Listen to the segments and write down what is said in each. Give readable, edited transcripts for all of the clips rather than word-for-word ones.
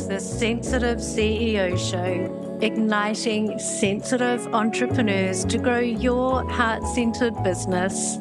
is the Sensitive CEO Show, igniting sensitive entrepreneurs to grow your heart-centered business.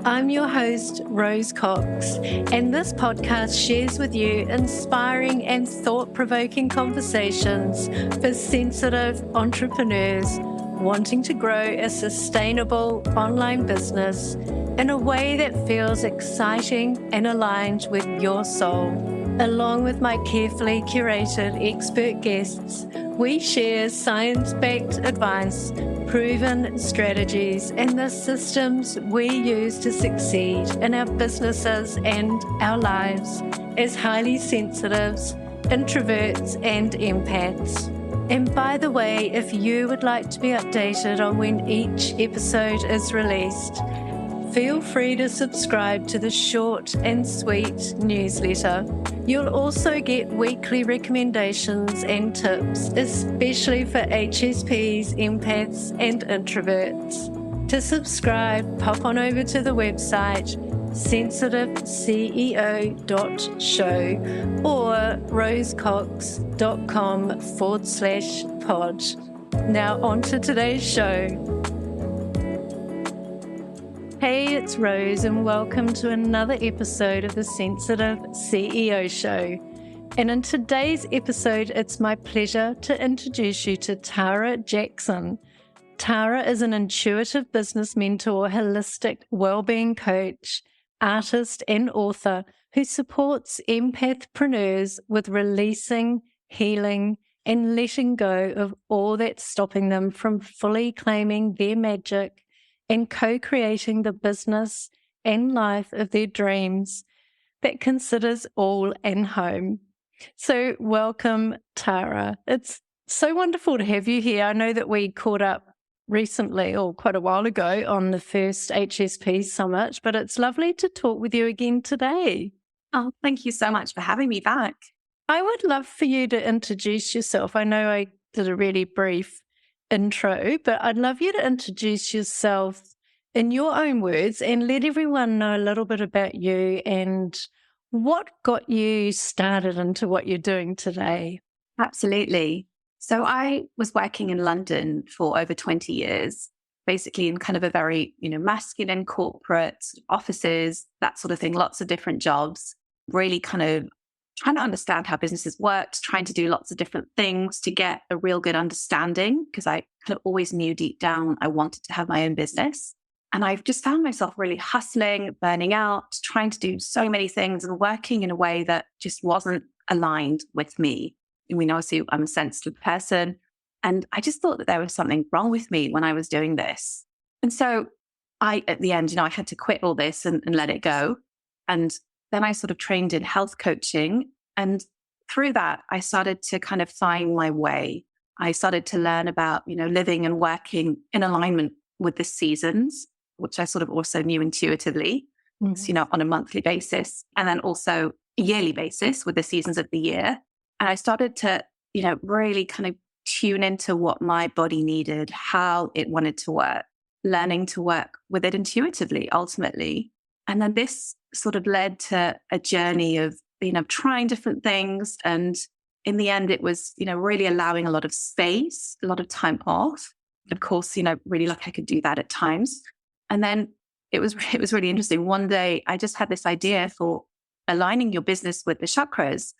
I'm your host, Rose Cox, and this podcast shares with you inspiring and thought-provoking conversations for sensitive entrepreneurs wanting to grow a sustainable online business in a way that feels exciting and aligned with your soul. Along with my carefully curated expert guests, we share science-backed advice, proven strategies, and the systems we use to succeed in our businesses and our lives as highly sensitives, introverts, and empaths. And by the way, if you would like to be updated on when each episode is released, feel free to subscribe to the short and sweet newsletter. You'll also get weekly recommendations and tips, especially for HSPs, empaths, and introverts. To subscribe, pop on over to the website sensitiveceo.show or rosecox.com/pod. Now on to today's show. Hey, it's Rose and welcome to another episode of the Sensitive CEO Show. And in today's episode, it's my pleasure to introduce you to Tara Jackson. Tara is an intuitive business mentor, holistic wellbeing coach, artist and author who supports empathpreneurs with releasing, healing, and letting go of all that's stopping them from fully claiming their magic and co-creating the business and life of their dreams that considers all and home. So welcome, Tara. It's so wonderful to have you here. I know that we caught up recently or quite a while ago on the first HSP Summit, but it's lovely to talk with you again today. Oh, thank you so much for having me back. I would love for you to introduce yourself. I know I did a really brief intro, but I'd love you to introduce yourself in your own words and let everyone know a little bit about you and what got you started into what you're doing today. Absolutely. So I was working in London for over 20 years, basically in kind of a very, masculine corporate offices, that sort of thing, lots of different jobs, really kind of trying to understand how businesses worked, trying to do lots of different things to get a real good understanding, because I kind of always knew deep down I wanted to have my own business. And I've just found myself really hustling, burning out, trying to do so many things and working in a way that just wasn't aligned with me. I mean, obviously, I'm a sensitive person. And I just thought that there was something wrong with me when I was doing this. And so at the end, I had to quit all this and let it go. And then I sort of trained in health coaching. And through that, I started to kind of find my way. I started to learn about, living and working in alignment with the seasons, which I sort of also knew intuitively, on a monthly basis, and then also a yearly basis with the seasons of the year. And I started to, really kind of tune into what my body needed, how it wanted to work, learning to work with it intuitively, ultimately. And then this sort of led to a journey of, trying different things. And in the end, it was, really allowing a lot of space, a lot of time off. Of course, really like I could do that at times. And then it was really interesting. One day I just had this idea for aligning your business with the chakras.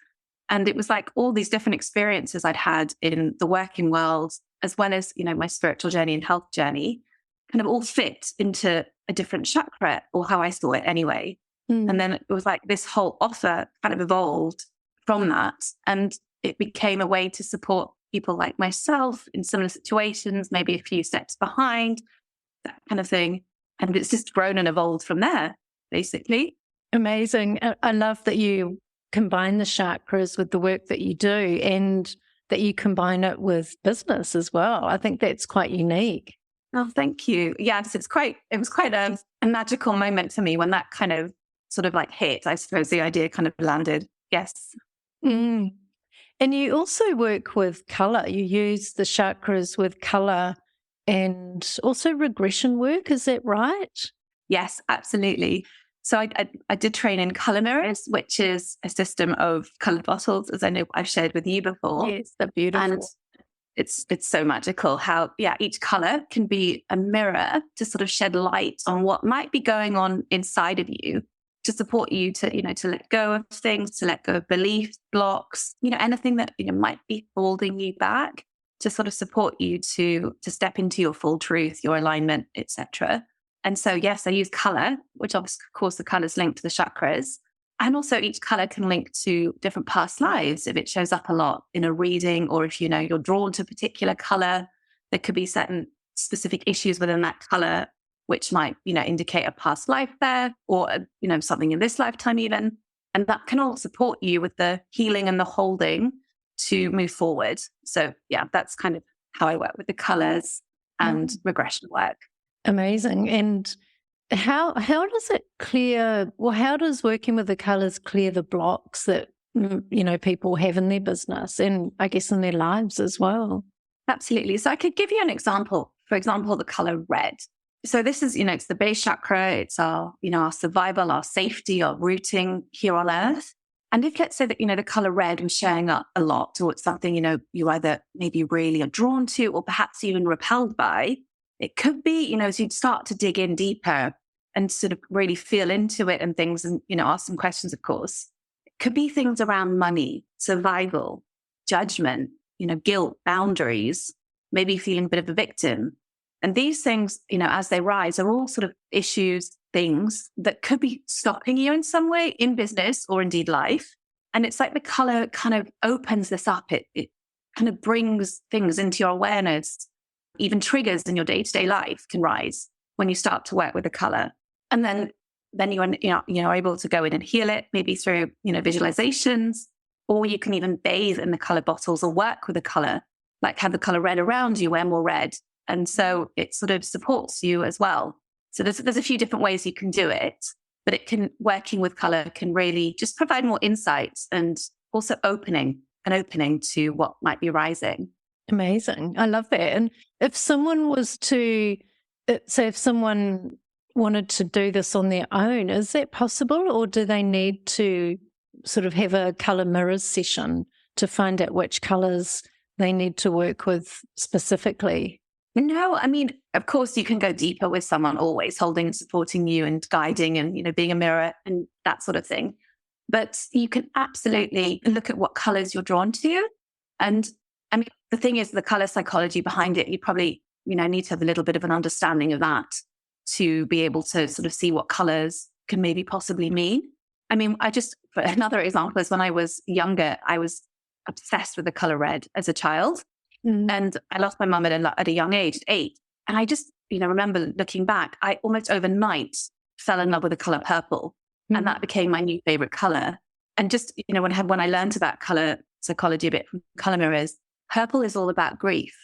And it was like all these different experiences I'd had in the working world, as well as, my spiritual journey and health journey, kind of all fit into a different chakra, or how I saw it anyway. And then it was like this whole offer kind of evolved from that. And it became a way to support people like myself in similar situations, maybe a few steps behind, that kind of thing. And it's just grown and evolved from there, basically. Amazing. I love that you combine the chakras with the work that you do and that you combine it with business as well. I think that's quite unique. Oh, thank you. Yes, it was quite a magical moment for me when that kind of sort of like hit. I suppose the idea kind of landed. Yes. And you also work with color. You use the chakras with color and also regression work. Is that right? Yes, absolutely. So I did train in color mirrors, which is a system of colored bottles, as I know I've shared with you before. Yes, they're beautiful. And it's so magical how, each color can be a mirror to sort of shed light on what might be going on inside of you, to support you to let go of things, to let go of belief blocks, anything that, might be holding you back, to sort of support you to step into your full truth, your alignment, etc. And so, yes, I use color, which of course the colors link to the chakras. And also each color can link to different past lives if it shows up a lot in a reading, or if, you're drawn to a particular color, there could be certain specific issues within that color, which might, indicate a past life there, or, something in this lifetime even. And that can all support you with the healing and the holding to move forward. So yeah, that's kind of how I work with the colors and regression work. Amazing. And how does it clear, well, how does working with the colors clear the blocks that, people have in their business and I guess in their lives as well? Absolutely. So I could give you an example. For example, the color red. So this is, it's the base chakra. It's our, our survival, our safety, our rooting here on earth. And if let's say that, the color red was showing up a lot, or it's something, you either maybe really are drawn to, or perhaps even repelled by, it could be, as you'd start to dig in deeper and sort of really feel into it and things, and, ask some questions, of course. It could be things around money, survival, judgment, guilt, boundaries, maybe feeling a bit of a victim. And these things, as they rise, are all sort of issues, things that could be stopping you in some way in business or indeed life. And it's like the color kind of opens this up. It kind of brings things into your awareness. Even triggers in your day-to-day life can rise when you start to work with the color. And then you're able to go in and heal it, maybe through, visualizations, or you can even bathe in the color bottles or work with the color, like have the color red around you, wear more red. And so it sort of supports you as well. So there's a few different ways you can do it, but working with color can really just provide more insights and also opening to what might be rising. Amazing. I love that. And if someone was to, say if someone wanted to do this on their own, is that possible? Or do they need to sort of have a colour mirrors session to find out which colours they need to work with specifically? No, I mean, of course, you can go deeper with someone always holding and supporting you and guiding and, being a mirror and that sort of thing. But you can absolutely look at what colours you're drawn to. And I mean, the thing is, the colour psychology behind it, you probably, need to have a little bit of an understanding of that to be able to sort of see what colours can maybe possibly mean. I mean, for another example is when I was younger, I was obsessed with the colour red as a child. And I lost my mum at a young age, 8. And I just, remember looking back, I almost overnight fell in love with the color purple. And that became my new favorite color. And just, when I learned about color psychology a bit from color mirrors, purple is all about grief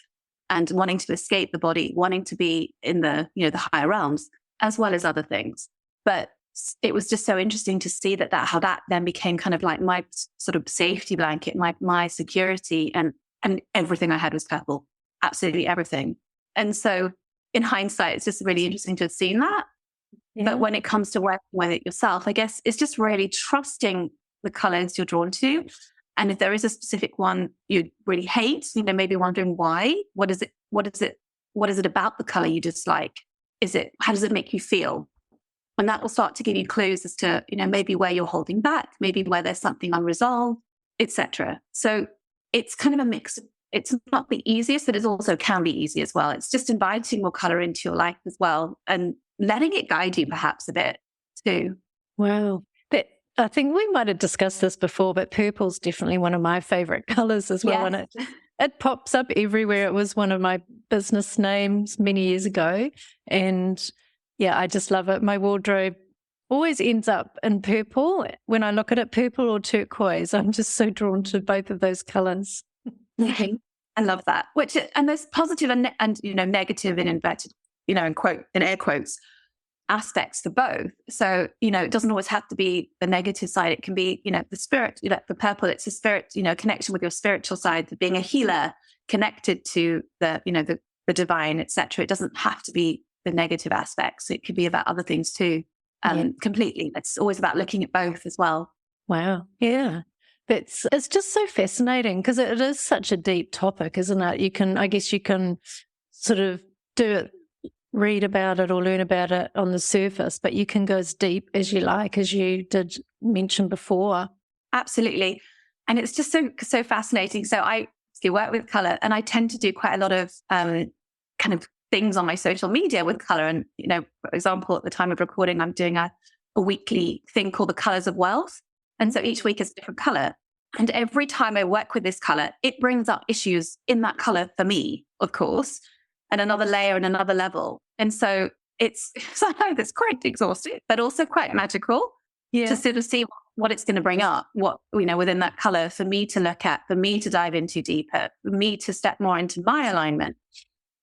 and wanting to escape the body, wanting to be in the, the higher realms, as well as other things. But it was just so interesting to see how that then became kind of like my sort of safety blanket, my security, and everything I had was purple, absolutely everything. And so in hindsight, it's just really interesting to have seen that. Yeah. But when it comes to working with it yourself, I guess it's just really trusting the colors you're drawn to. And if there is a specific one you really hate, maybe wondering why, what is it about the color you dislike? How does it make you feel? And that will start to give you clues as to, maybe where you're holding back, maybe where there's something unresolved, etc. So it's kind of a mix. It's not the easiest, but it also can be easy as well. It's just inviting more color into your life as well and letting it guide you perhaps a bit too. Wow. I think we might have discussed this before, but purple's definitely one of my favorite colors as well. Yes. And it pops up everywhere. It was one of my business names many years ago. And yeah, I just love it. My wardrobe always ends up in purple. When I look at it, purple or turquoise, I'm just so drawn to both of those colors. I love that. And there's positive and negative in inverted, in air quotes, aspects to both. So, it doesn't always have to be the negative side. It can be, the spirit, the purple, it's a spirit, connection with your spiritual side, being a healer, connected to the divine, etc. It doesn't have to be the negative aspects. It could be about other things too. completely. It's always about looking at both as well. Wow. Yeah. It's just so fascinating because it is such a deep topic, isn't it? I guess you can sort of read about it or learn about it on the surface, but you can go as deep as you like, as you did mention before. Absolutely. And it's just so fascinating. So I work with color, and I tend to do quite a lot of kind of things on my social media with color. And, for example, at the time of recording, I'm doing a weekly thing called the Colors of Wealth. And so each week is a different color. And every time I work with this color, it brings up issues in that color for me, of course, and another layer and another level. And so it's sometimes it's quite exhausting, but also quite magical to sort of see what it's going to bring up, within that color for me to look at, for me to dive into deeper, for me to step more into my alignment,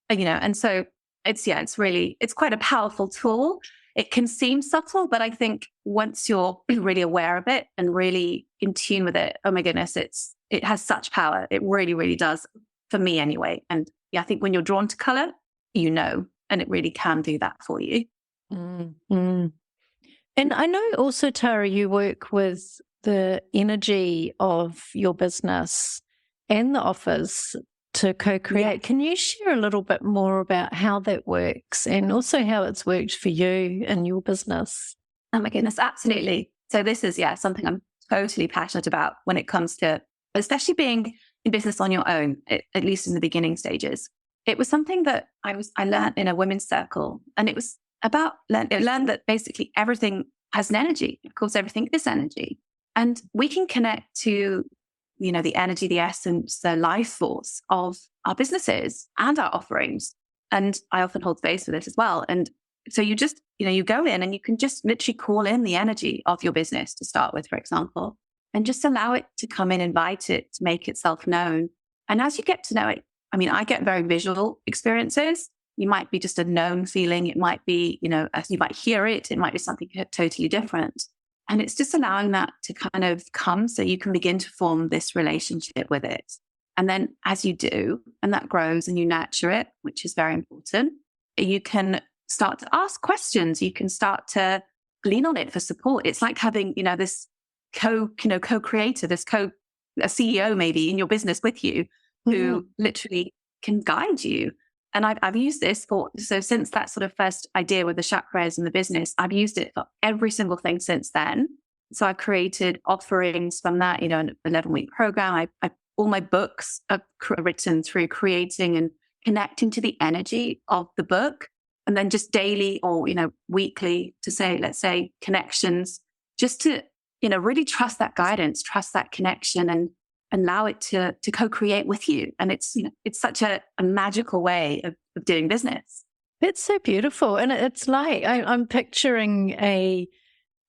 and so it's quite a powerful tool. It can seem subtle, but I think once you're really aware of it and really in tune with it, oh my goodness, it has such power. It really, really does, for me anyway. And I think when you're drawn to color, and it really can do that for you. Mm-hmm. And I know also, Tara, you work with the energy of your business and the offers to co-create. Yeah. Can you share a little bit more about how that works and also how it's worked for you and your business? Oh my goodness, absolutely. So this is, something I'm totally passionate about when it comes to, especially being in business on your own, at least in the beginning stages. It was something that I learned in a women's circle, and it was about, learned that basically everything has an energy. Of course, everything is energy. And we can connect to the energy, the essence, the life force of our businesses and our offerings. And I often hold space for this as well. And so you just, you go in and you can just literally call in the energy of your business to start with, for example, and just allow it to come in, invite it to make itself known. And as you get to know it, I get very visual experiences. You might be just a known feeling. It might be, as you might hear it, it might be something totally different. And it's just allowing that to kind of come so you can begin to form this relationship with it. And then as you do, and that grows and you nurture it, which is very important, you can start to ask questions. You can start to lean on it for support. It's like having, this co-creator, a CEO maybe in your business with you who literally can guide you. And I've used this since that sort of first idea with the chakras and the business, I've used it for every single thing since then. So I created offerings from that, an 11-week program. All my books are written through creating and connecting to the energy of the book. And then just daily or, weekly let's say connections, just to, really trust that guidance, trust that connection and allow it to co-create with you. And it's such a magical way of doing business. It's so beautiful. And it's like, I'm picturing a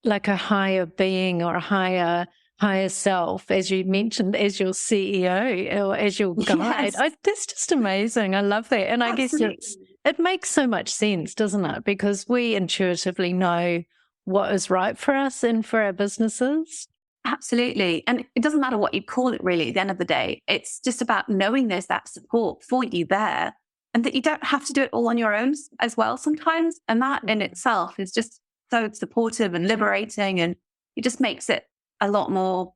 higher being or a higher self, as you mentioned, as your CEO or as your guide. Yes. That's just amazing. I love that. And Absolutely. I guess it makes so much sense, doesn't it? Because we intuitively know what is right for us and for our businesses. Absolutely. And it doesn't matter what you call it, really, at the end of the day. It's just about knowing there's that support for you there and that you don't have to do it all on your own as well sometimes. And that in itself is just so supportive and liberating, and it just makes it a lot more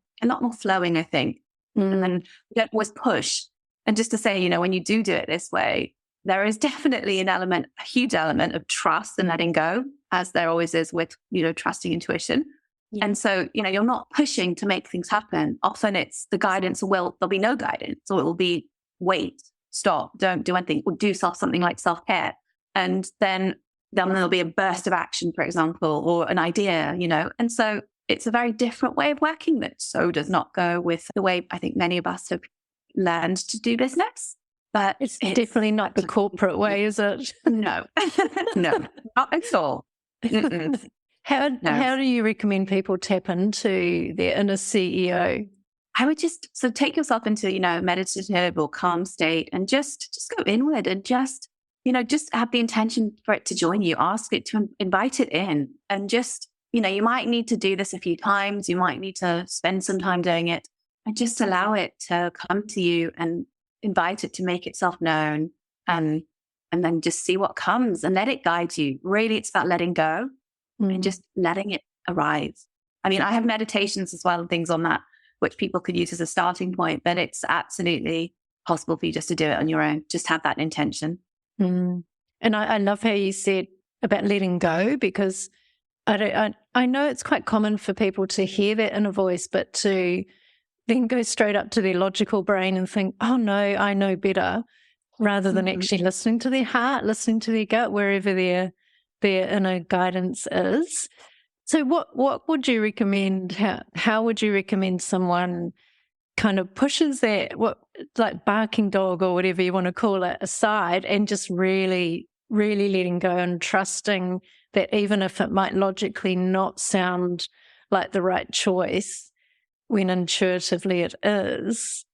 flowing, I think. And then you don't always push. And just to say, when you do it this way, there is definitely a huge element of trust and letting go, as there always is with, trusting intuition. Yeah. And so, you're not pushing to make things happen. Often it's the guidance, there'll be no guidance, or it will be, wait, stop, don't do anything, or do something like self-care. And then there'll be a burst of action, for example, or an idea, And so it's a very different way of working that does not go with the way I think many of us have learned to do business. But it's definitely not the corporate way, is it? No, no, not at all. How do you recommend people tap into their inner CEO? I would just take yourself into, meditative or calm state and just go inward and just have the intention for it to join you, ask it to invite it in, and just, you might need to do this a few times. You might need to spend some time doing it and just allow it to come to you and invite it to make itself known, and then just see what comes and let it guide you. Really, it's about letting go. and just letting it arise. I mean, I have meditations as well and things on that, which people could use as a starting point, but it's absolutely possible for you just to do it on your own. Just have that intention. And I love how you said about letting go, because I know it's quite common for people to hear that inner voice, but to then go straight up to their logical brain and think, oh no, I know better, rather than actually listening to their heart, listening to their gut, wherever their inner guidance is. So what would you recommend? How would you recommend someone kind of pushes that, like barking dog or whatever you want to call it, aside, and just really, really letting go and trusting that even if it might logically not sound like the right choice, when intuitively it is?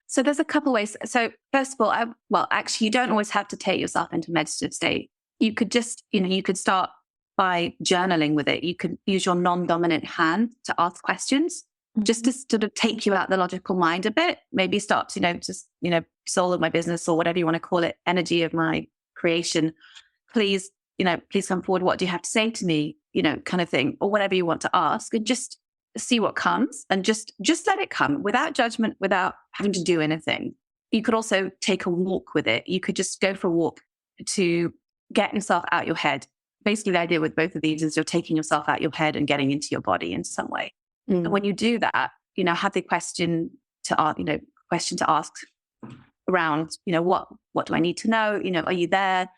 So there's a couple ways. So first of all, actually, you don't always have to take yourself into meditative state. You could just, you could start by journaling with it. You could use your non-dominant hand to ask questions, just to sort of take you out the logical mind a bit. Maybe start, soul of my business, or whatever you want to call it, energy of my creation. Please come forward. What do you have to say to me? Kind of thing, or whatever you want to ask, and just see what comes, and just let it come without judgment, without having to do anything. You could also take a walk with it. You could just go for a walk to get yourself out your head. Basically, the idea with both of these is you're taking yourself out your head and getting into your body in some way. And when you do that, have the question to ask around, what do I need to know? Are you there?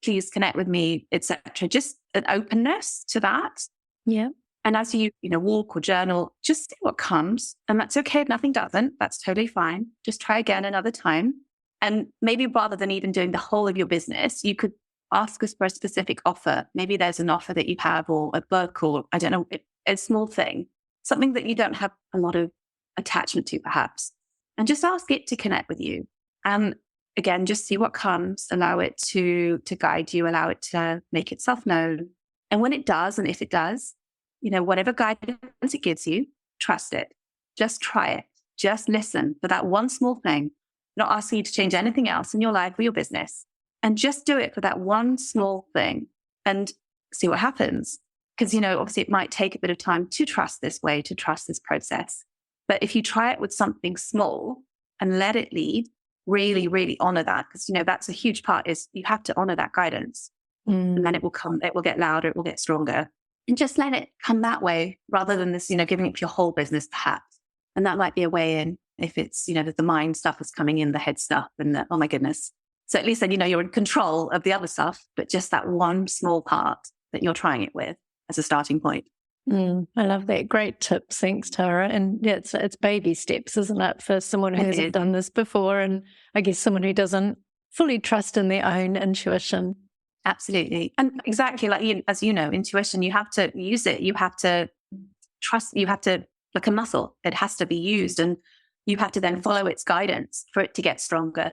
Please connect with me, etc. Just an openness to that. Yeah. And as you, walk or journal, just see what comes. And that's okay if nothing doesn't. That's totally fine. Just try again another time. And maybe rather than even doing the whole of your business, you could ask us for a specific offer. Maybe there's an offer that you have, or a book, or I don't know, a small thing, something that you don't have a lot of attachment to perhaps. And just ask it to connect with you. And again, just see what comes, allow it to guide you, allow it to make itself known. And when it does, and if it does, whatever guidance it gives you, trust it. Just try it. Just listen for that one small thing. Not asking you to change anything else in your life or your business. And just do it for that one small thing and see what happens. Because, obviously it might take a bit of time to trust this way, to trust this process. But if you try it with something small and let it lead, really, really honor that. Because, that's a huge part, is you have to honor that guidance. And then it will come, it will get louder, it will get stronger. And just let it come that way, rather than this, giving up your whole business perhaps. And that might be a way in, if it's, the mind stuff is coming in, the head stuff, and oh my goodness. So at least then, you're in control of the other stuff, but just that one small part that you're trying it with as a starting point. I love that. Great tips. Thanks, Tara. And yeah, it's baby steps, isn't it? For someone who hasn't done this before. And I guess someone who doesn't fully trust in their own intuition. Absolutely. And exactly like, as intuition, you have to use it. You have to trust, you have to, like a muscle, it has to be used, and you have to then follow its guidance for it to get stronger.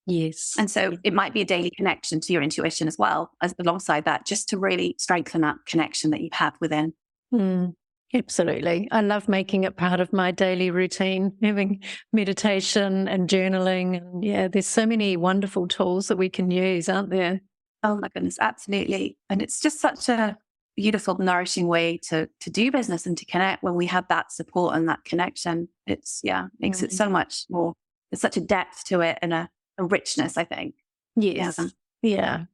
Yes. And so it might be a daily connection to your intuition as well, as alongside that, just to really strengthen that connection that you have within. Absolutely. I love making it part of my daily routine, having meditation and journaling. And yeah, there's so many wonderful tools that we can use, aren't there? Oh my goodness, absolutely. And it's just such a beautiful, nourishing way to do business and to connect when we have that support and that connection. It's, makes it so much more. There's such a depth to it and a richness, I think. Yes. Yeah.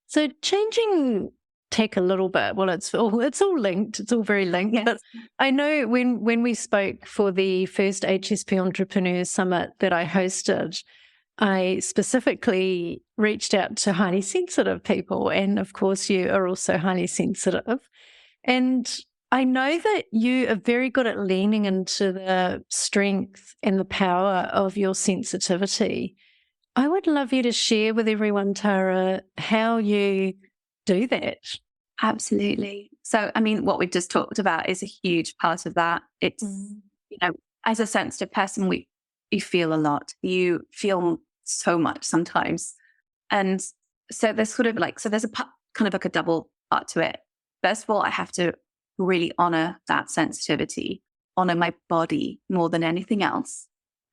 So changing tech a little bit, well, it's all linked. It's all very linked. Yes. But I know when we spoke for the first HSP Entrepreneurs Summit that I hosted, I specifically reached out to highly sensitive people. And of course, you are also highly sensitive. And I know that you are very good at leaning into the strength and the power of your sensitivity. I would love you to share with everyone, Tara, how you do that. Absolutely. So, I mean, what we've just talked about is a huge part of that. It's, as a sensitive person, you feel a lot. You feel so much sometimes. And so there's sort of there's a kind of like a double part to it. First of all, I have to really honor that sensitivity, honor my body more than anything else.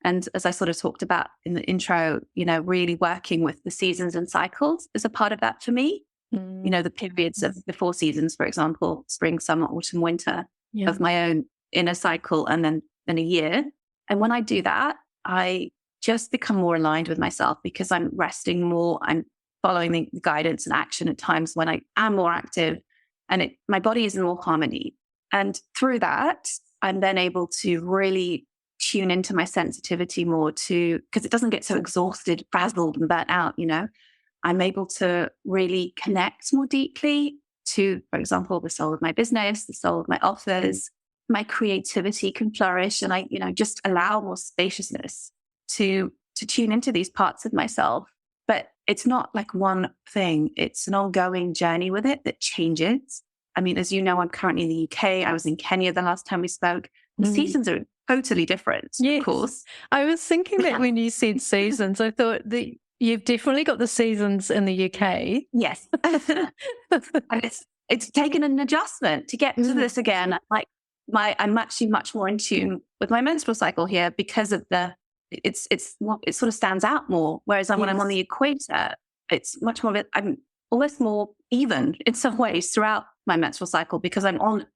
And as I sort of talked about in the intro, really working with the seasons and cycles is a part of that for me. the periods of the 4 seasons, for example, spring, summer, autumn, winter, of my own inner cycle, and then a year. And when I do that, I just become more aligned with myself because I'm resting more. I'm following the guidance and action at times when I am more active, and my body is in more harmony. And through that, I'm then able to really tune into my sensitivity more because it doesn't get so exhausted, frazzled, and burnt out, I'm able to really connect more deeply to, for example, the soul of my business, the soul of my offers. My creativity can flourish, and I, just allow more spaciousness to tune into these parts of myself. But it's not like one thing. It's an ongoing journey with it that changes. I mean, as you know, I'm currently in the UK. I was in Kenya the last time we spoke. The seasons are totally different, of course. I was thinking that when you said seasons, I thought that you've definitely got the seasons in the UK. Yes. And it's taken an adjustment to get to this again. Like I'm actually much more in tune with my menstrual cycle here because of it sort of stands out more. Whereas when I'm on the equator, it's much more I'm almost more even in some ways throughout my menstrual cycle because I'm on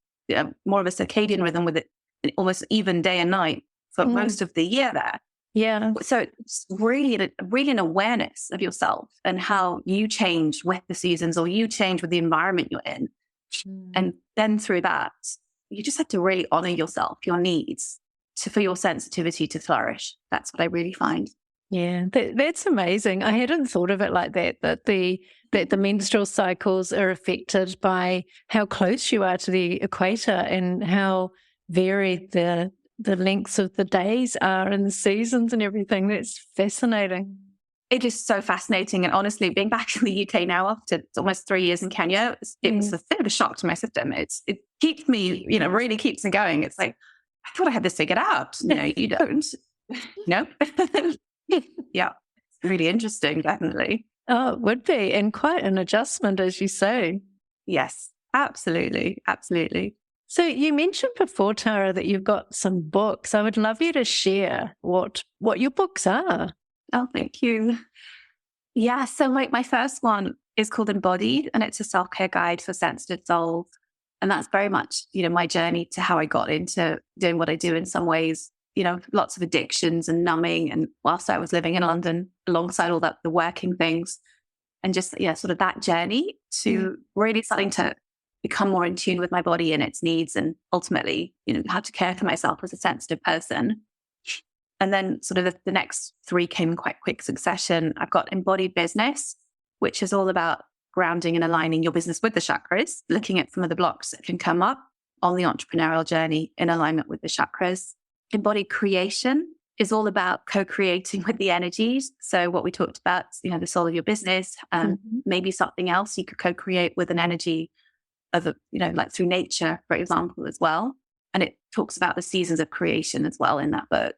more of a circadian rhythm with it almost even day and night for most of the year there. Yeah. So it's really an awareness of yourself and how you change with the seasons or you change with the environment you're in. And then through that, you just have to really honor yourself, your needs for your sensitivity to flourish. That's what I really find. Yeah, that's amazing. I hadn't thought of it like that the menstrual cycles are affected by how close you are to the equator and how varied the lengths of the days are and the seasons and everything. That's fascinating. It is so fascinating. And honestly, being back in the UK now after almost 3 years in Kenya, it was a bit of a shock to my system. It keeps me, really keeps me going. It's like, I thought I had this figured out. No, you don't. No. Yeah. It's really interesting, definitely. Oh, it would be. And quite an adjustment, as you say. Yes, absolutely. Absolutely. So you mentioned before, Tara, that you've got some books. I would love you to share what your books are. Oh, thank you. Yeah. So my first one is called Embodied, and it's a self-care guide for sensitive souls. And that's very much, my journey to how I got into doing what I do in some ways, lots of addictions and numbing. And whilst I was living in London, alongside all that, the working things and just, sort of that journey to really starting to become more in tune with my body and its needs and ultimately, how to care for myself as a sensitive person. And then sort of the next 3 came in quite quick succession. I've got Embodied Business, which is all about grounding and aligning your business with the chakras, looking at some of the blocks that can come up on the entrepreneurial journey in alignment with the chakras. Embodied Creation is all about co-creating with the energies. So what we talked about, the soul of your business, maybe something else you could co-create with an energy of, like through nature, for example, as well. And it talks about the seasons of creation as well in that book.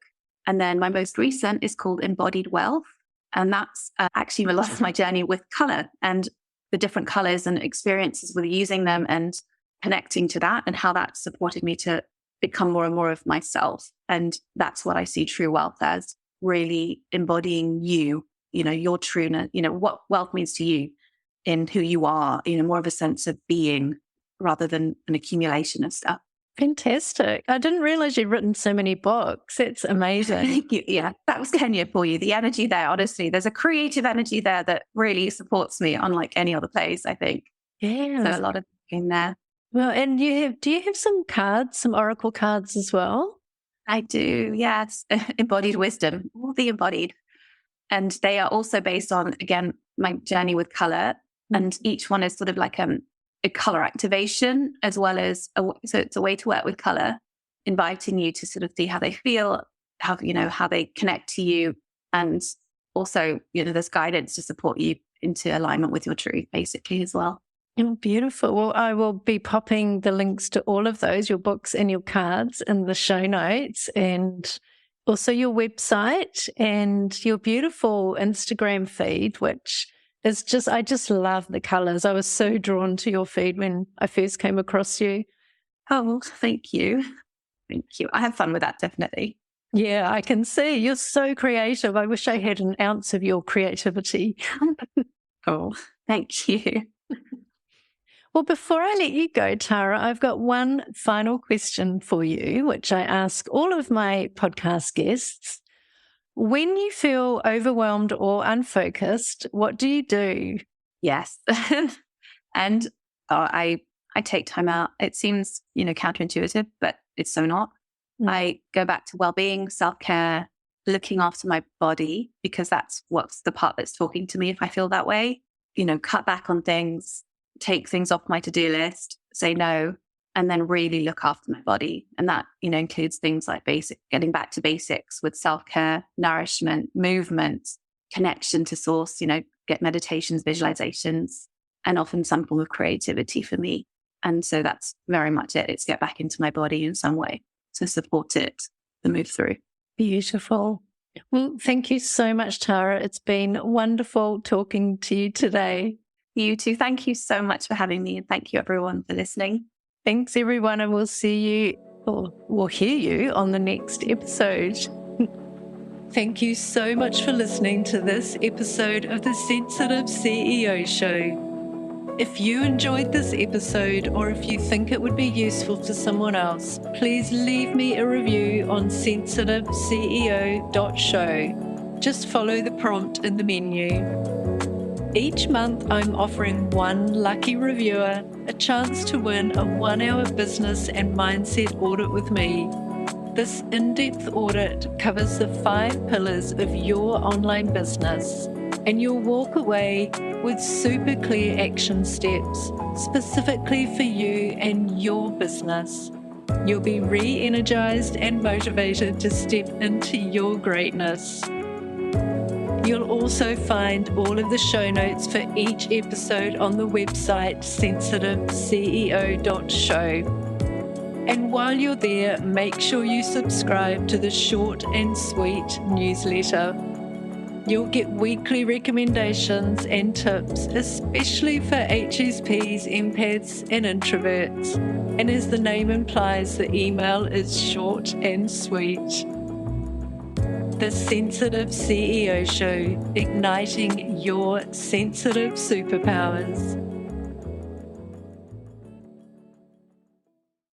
And then my most recent is called Embodied Wealth. And that's actually a lot of my journey with color and the different colors and experiences with using them and connecting to that and how that supported me to become more and more of myself. And that's what I see true wealth as, really embodying you, your trueness, what wealth means to you in who you are, more of a sense of being rather than an accumulation of stuff. Fantastic. I didn't realize you'd written so many books. It's amazing. Thank you. Yeah, that was Kenya for you. The energy there, honestly, there's a creative energy there that really supports me unlike any other place, I think. Yeah. So a lot of in there. Well, and do you have some cards, some oracle cards as well? I do. Yes. Embodied wisdom, all the embodied. And they are also based on, again, my journey with color. And each one is sort of like a color activation as well as so it's a way to work with color, inviting you to sort of see how they feel, how they connect to you. And also, there's guidance to support you into alignment with your truth, basically, as well. Oh, beautiful. Well, I will be popping the links to all of those, your books and your cards, in the show notes, and also your website and your beautiful Instagram feed, which is I just love the colors. I was so drawn to your feed when I first came across you. Oh, thank you. Thank you. I have fun with that, definitely. Yeah, I can see. You're so creative. I wish I had an ounce of your creativity. Oh, thank you. Well, before I let you go, Tara, I've got one final question for you, which I ask all of my podcast guests. When you feel overwhelmed or unfocused, what do you do? Yes. And I take time out. It seems, counterintuitive, but it's so not. I go back to wellbeing, self-care, looking after my body, because that's what's the part that's talking to me if I feel that way. Cut back on things, take things off my to-do list, say no, and then really look after my body. And that, includes things like getting back to basics with self-care, nourishment, movement, connection to source, get meditations, visualizations, and often some form of creativity for me. And so that's very much it. It's get back into my body in some way to support it, to move through. Beautiful. Well, thank you so much, Tara. It's been wonderful talking to you today. You too. Thank you so much for having me. And thank you, everyone, for listening. Thanks, everyone. And we'll see you, or we'll hear you on the next episode. Thank you so much for listening to this episode of the Sensitive CEO Show. If you enjoyed this episode, or if you think it would be useful to someone else, please leave me a review on sensitiveceo.show. Just follow the prompt in the menu. Each month, I'm offering one lucky reviewer a chance to win a 1-hour business and mindset audit with me. This in-depth audit covers the 5 pillars of your online business, and you'll walk away with super clear action steps specifically for you and your business. You'll be re-energized and motivated to step into your greatness. You'll also find all of the show notes for each episode on the website sensitiveceo.show. And while you're there, make sure you subscribe to the short and sweet newsletter. You'll get weekly recommendations and tips, especially for HSPs, empaths, and introverts. And as the name implies, the email is short and sweet. The Sensitive CEO Show, igniting your sensitive superpowers.